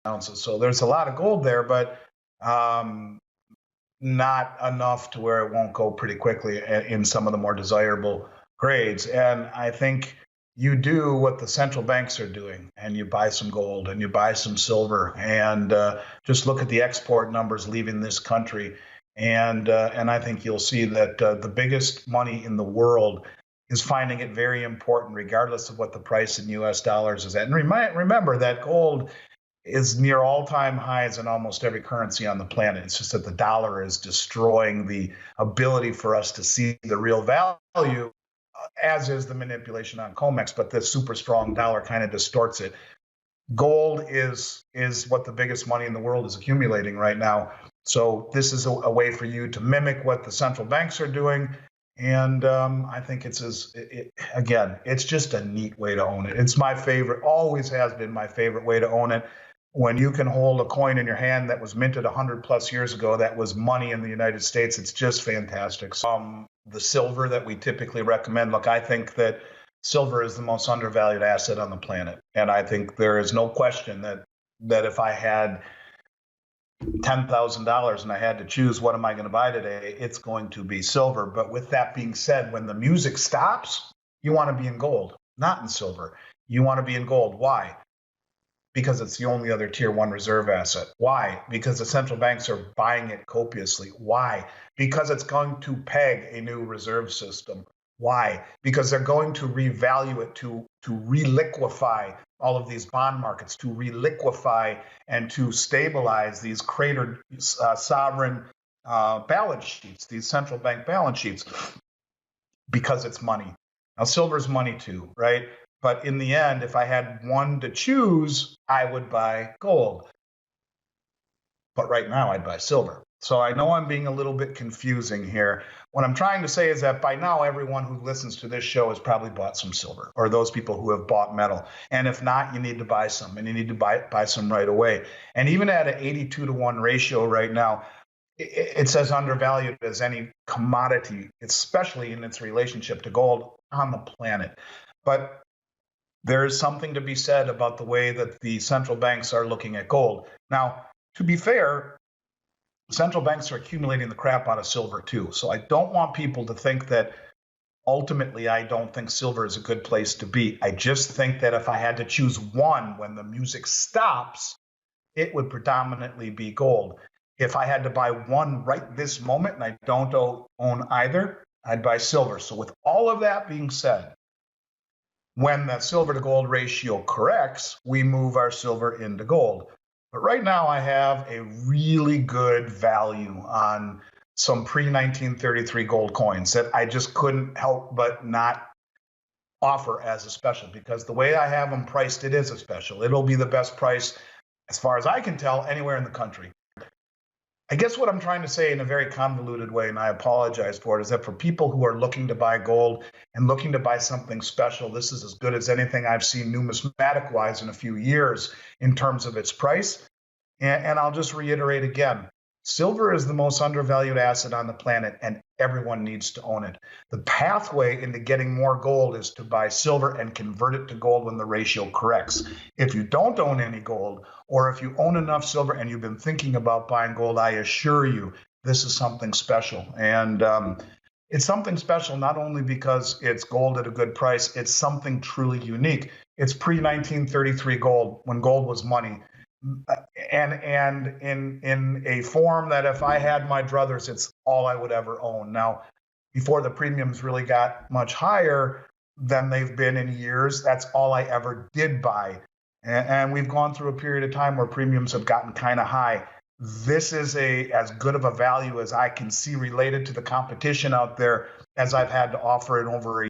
ounces. So there's a lot of gold there, but not enough to where it won't go pretty quickly in some of the more desirable grades. And I think you do what the central banks are doing, and you buy some gold and you buy some silver, and just look at the export numbers leaving this country. And I think you'll see that the biggest money in the world is finding it very important, regardless of what the price in U.S. dollars is at. And remember that gold is near all-time highs in almost every currency on the planet. It's just that the dollar is destroying the ability for us to see the real value, as is the manipulation on COMEX, but the super strong dollar kind of distorts it. Gold is what the biggest money in the world is accumulating right now. So this is a way for you to mimic what the central banks are doing. And I think again, it's just a neat way to own it. It's my favorite, always has been my favorite way to own it. When you can hold a coin in your hand that was minted 100+ years ago, that was money in the United States, it's just fantastic. The silver that we typically recommend, look, I think that silver is the most undervalued asset on the planet. And I think there is no question that if I had $10,000 and I had to choose what am I going to buy today, it's going to be silver. But with that being said, when the music stops, you want to be in gold, not in silver. You want to be in gold. Why? Because it's the only other tier 1 reserve asset. Why? Because the central banks are buying it copiously. Why? Because it's going to peg a new reserve system. Why? Because they're going to revalue it to reliquify all of these bond markets, to reliquify and to stabilize these cratered sovereign balance sheets, these central bank balance sheets, because it's money. Now, silver's money too, right? But in the end, if I had one to choose, I would buy gold. But right now, I'd buy silver. So I know I'm being a little bit confusing here. What I'm trying to say is that by now, everyone who listens to this show has probably bought some silver, or those people who have bought metal. And if not, you need to buy some, and you need to buy some right away. And even at an 82-to-1 ratio right now, it's as undervalued as any commodity, especially in its relationship to gold on the planet. But there is something to be said about the way that the central banks are looking at gold. Now, to be fair, central banks are accumulating the crap out of silver too. So I don't want people to think that ultimately I don't think silver is a good place to be. I just think that if I had to choose one when the music stops, it would predominantly be gold. If I had to buy one right this moment, and I don't own either, I'd buy silver. So with all of that being said, when the silver to gold ratio corrects, we move our silver into gold. But right now I have a really good value on some pre-1933 gold coins that I just couldn't help but not offer as a special, because the way I have them priced, it is a special. It'll be the best price, as far as I can tell, anywhere in the country. I guess what I'm trying to say in a very convoluted way, and I apologize for it, is that for people who are looking to buy gold and looking to buy something special, this is as good as anything I've seen numismatic-wise in a few years in terms of its price. And I'll just reiterate again, silver is the most undervalued asset on the planet, and everyone needs to own it. The pathway into getting more gold is to buy silver and convert it to gold when the ratio corrects. If you don't own any gold, or if you own enough silver and you've been thinking about buying gold, I assure you this is something special. And it's something special not only because it's gold at a good price, it's something truly unique. It's pre-1933 gold, when gold was money. And in a form that if I had my druthers, it's all I would ever own. Now, before the premiums really got much higher than they've been in years, that's all I ever did buy. And we've gone through a period of time where premiums have gotten kind of high. This is as good of a value as I can see related to the competition out there as I've had to offer in over a